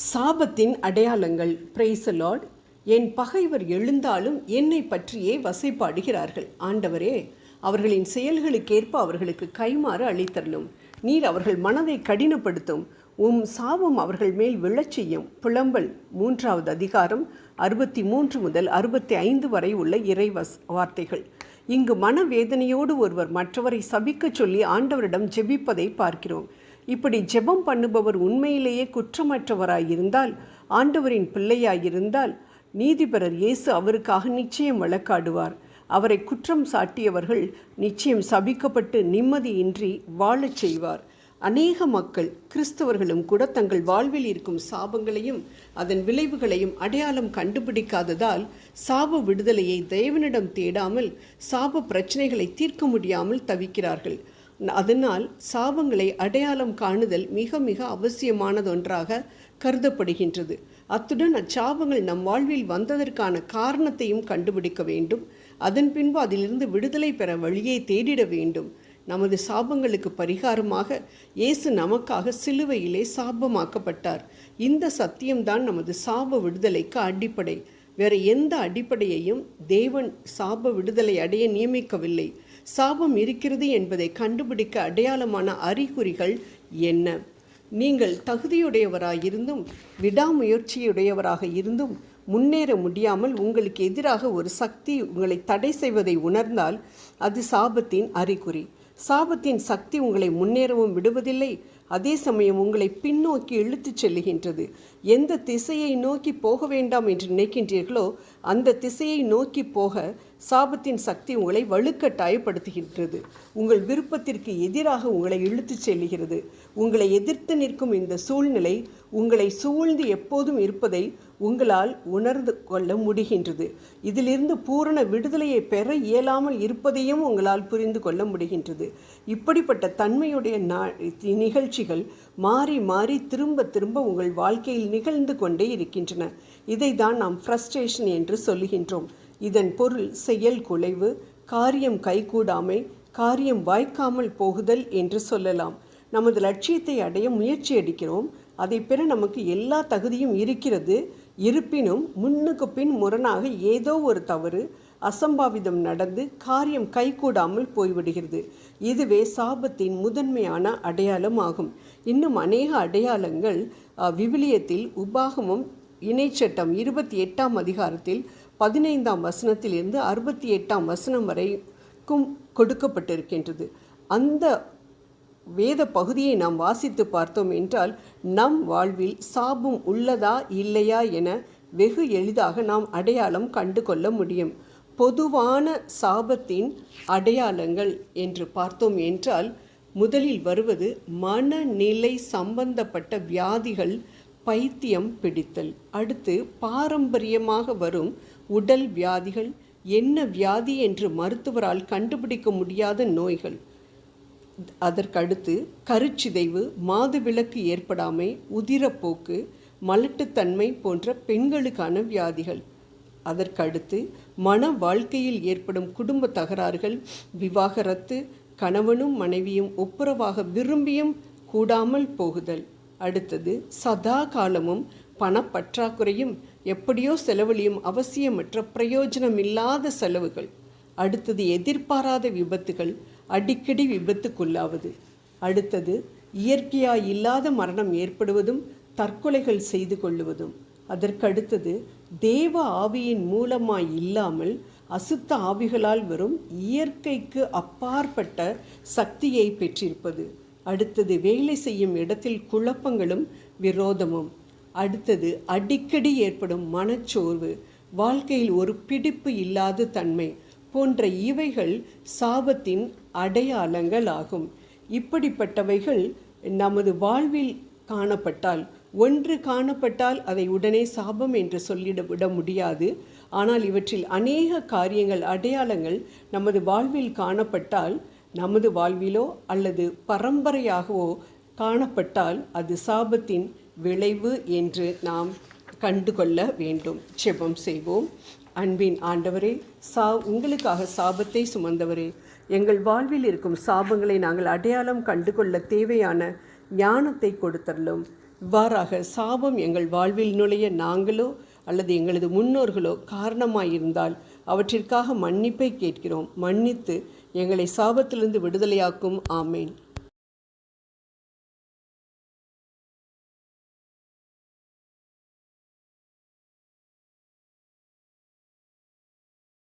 சாபத்தின் அடையாளங்கள். Praise the Lord. என் பகைவர் எழுந்தாலும் என்னை பற்றியே வசைபாடுகிறார்கள். ஆண்டவரே, அவர்களின் செயல்களுக்கேற்ப அவர்களுக்கு கைமாறு அளித்தருளும். நீர் அவர்கள் மனதை கடினப்படுத்தும். சாபம் அவர்கள் மேல் விழச் செய்யும். புலம்பல் 3வது அதிகாரம் 63 முதல் 65 வரை உள்ள இறை வார்த்தைகள். இங்கு மனவேதனையோடு ஒருவர் மற்றவரை சபிக்கச் சொல்லி ஆண்டவரிடம் ஜெபிப்பதை பார்க்கிறோம். இப்படி ஜெபம் பண்ணுபவர் உண்மையிலேயே குற்றமற்றவராயிருந்தால், ஆண்டவரின் பிள்ளையாயிருந்தால், நீதிபரர் இயேசு அவருக்காக நிச்சயம் வழக்காடுவார். அவரை குற்றம் சாட்டியவர்கள் நிச்சயம் சபிக்கப்பட்டு நிம்மதியின்றி வாழச் செய்வார். அநேக மக்கள், கிறிஸ்தவர்களும் கூட, தங்கள் வாழ்வில் இருக்கும் சாபங்களையும் அதன் விளைவுகளையும் அடையாளம் கண்டுபிடிக்காததால் சாப விடுதலையை தேவனிடம் தேடாமல் சாப பிரச்சனைகளை தீர்க்க முடியாமல் தவிக்கிறார்கள். அதனால் சாபங்களை அடையாளம் காணுதல் மிக மிக அவசியமானதொன்றாக கருதப்படுகின்றது. அத்துடன் அச்சாபங்கள் நம் வாழ்வில் வந்ததற்கான காரணத்தையும் கண்டுபிடிக்க வேண்டும். அதன் பின்பு அதிலிருந்து விடுதலை பெற வழியை தேடிட வேண்டும். நமது சாபங்களுக்கு பரிகாரமாக இயேசு நமக்காக சிலுவையிலே சாபமாக்கப்பட்டார். இந்த சத்தியம்தான் நமது சாப விடுதலைக்கு அடிப்படை. வேறு எந்த அடிப்படையையும் தேவன் சாப விடுதலை அடைய நியமிக்கவில்லை. சாபம் இருக்கிறது என்பதை கண்டுபிடிக்க அடையாளமான அறிகுறிகள் என்ன? நீங்கள் தகுதியுடையவராயிருந்தும் விடாமுயற்சியுடையவராக இருந்தும் முன்னேற முடியாமல் உங்களுக்கு எதிராக ஒரு சக்தி உங்களை தடை செய்வதை உணர்ந்தால் அது சாபத்தின் அறிகுறி. சாபத்தின் சக்தி உங்களை முன்னேறவும் விடுவதில்லை, அதே சமயம் உங்களை பின்னோக்கி இழுத்துச் செல்லுகின்றது. எந்த திசையை நோக்கி போக வேண்டாம் என்று நினைக்கின்றீர்களோ அந்த திசையை நோக்கி போக சாபத்தின் சக்தி உங்களை வலுக்கட்டாயப்படுத்துகின்றது. உங்கள் விருப்பத்திற்கு எதிராக உங்களை இழுத்துச் செல்லுகிறது. உங்களை எதிர்த்து நிற்கும் இந்த சூழ்நிலை உங்களை சூழ்ந்து எப்போதும் இருப்பதை உங்களால் உணர்ந்து கொள்ள முடிகின்றது. இதிலிருந்து பூரண விடுதலையை பெற இயலாமல் இருப்பதையும் உங்களால் புரிந்து கொள்ள முடிகின்றது. இப்படிப்பட்ட தன்மையுடைய நிகழ்ச்சிகள் மாறி மாறி திரும்ப திரும்ப உங்கள் வாழ்க்கையில் நிகழ்ந்து கொண்டே இருக்கின்றன. இதை தான் நாம் ஃப்ரஸ்ட்ரேஷன் என்று சொல்லுகின்றோம். இதன் பொருள் செயல் குலைவு, காரியம் கைகூடாமை, காரியம் வாய்க்காமல் போகுதல் என்று சொல்லலாம். நமது லட்சியத்தை அடைய முயற்சி எடுக்கிறோம். அதை பெற நமக்கு எல்லா தகுதியும் இருக்கிறது. இருப்பினும் முன்னுக்கு பின் முரணாக ஏதோ ஒரு தவறு, அசம்பாவிதம் நடந்து காரியம் கைகூடாமல் போய்விடுகிறது. இதுவே சாபத்தின் முதன்மையான அடையாளம் ஆகும். இன்னும் அநேக அடையாளங்கள் விவிலியத்தில் உபாகமம் இணைச்சட்டம் 28ஆம் அதிகாரத்தில் 15ஆம் வசனத்திலிருந்து 68ஆம் வசனம் வரைக்கும் கொடுக்கப்பட்டிருக்கின்றது. அந்த வேத பகுதியை நாம் வாசித்து பார்த்தோம் என்றால் நம் வாழ்வில் சாபம் உள்ளதா இல்லையா என வெகு எளிதாக நாம் அடையாளம் கண்டு கொள்ள முடியும். பொதுவான சாபத்தின் அடையாளங்கள் என்று பார்த்தோம் என்றால் முதலில் வருவது மனநிலை சம்பந்தப்பட்ட வியாதிகள், பைத்தியம் பிடித்தல். அடுத்து பாரம்பரியமாக வரும் உடல் வியாதிகள், என்ன வியாதி என்று மருத்துவரால் கண்டுபிடிக்க முடியாத நோய்கள். அதற்கடுத்து கருச்சிதைவு, மாதவிலக்கு ஏற்படாமை, உதிரப்போக்கு, மலட்டுத்தன்மை போன்ற பெண்களுக்கான வியாதிகள். அதற்கடுத்து மன வாழ்க்கையில் ஏற்படும் குடும்ப தகராறுகள், விவாகரத்து, கணவனும் மனைவியும் ஒப்புரவாக விரும்பியும் கூடாமல் போகுதல். அடுத்தது சதா காலமும் பணப்பற்றாக்குறையும் எப்படியோ செலவழியும் அவசியமற்ற பிரயோஜனமில்லாத செலவுகள். அடுத்தது எதிர்பாராத விபத்துகள், அடிக்கடி விபத்துக்குள்ளாவது. அடுத்தது இயற்கையாய் இல்லாத மரணம் ஏற்படுவதும் தற்கொலைகள் செய்து கொள்ளுவதும். அதற்கடுத்தது தேவ ஆவியின் மூலமாய் இல்லாமல் அசுத்த ஆவிகளால் வரும் இயற்கைக்கு அப்பாற்பட்ட சக்தியை பெற்றிருப்பது. அடுத்தது வேலை செய்யும் இடத்தில் குழப்பங்களும் விரோதமும். அடுத்தது அடிக்கடி ஏற்படும் மனச்சோர்வு, வாழ்க்கையில் ஒரு பிடிப்பு இல்லாத தன்மை போன்ற இவைகள் சாபத்தின் அடையாளங்கள் ஆகும். இப்படிப்பட்டவைகள் நமது வாழ்வில் காணப்பட்டால், ஒன்று காணப்பட்டால் அதை உடனே சாபம் என்று சொல்லிவிட முடியாது. ஆனால் இவற்றில் அநேக காரியங்கள், அடையாளங்கள் நமது வாழ்வில் காணப்பட்டால், நமது வாழ்விலோ அல்லது பரம்பரையாகவோ காணப்பட்டால் அது சாபத்தின் விளைவு என்று நாம் கண்டுகொள்ள வேண்டும். ஜெபம் செய்வோம். அன்பின் ஆண்டவரே, உங்களுக்காக சாபத்தை சுமந்தவரே, எங்கள் வாழ்வில் இருக்கும் சாபங்களை நாங்கள் அடையாளம் கண்டுகொள்ள தேவையான ஞானத்தை கொடுத்தருளும். இவ்வாறாக சாபம் எங்கள் வாழ்வில் நுழைய நாங்களோ அல்லது எங்களது முன்னோர்களோ காரணமாயிருந்தால் அவற்றிற்காக மன்னிப்பை கேட்கிறோம். மன்னித்து எங்களை சாபத்திலிருந்து விடுதலையாக்கும். ஆமேன்.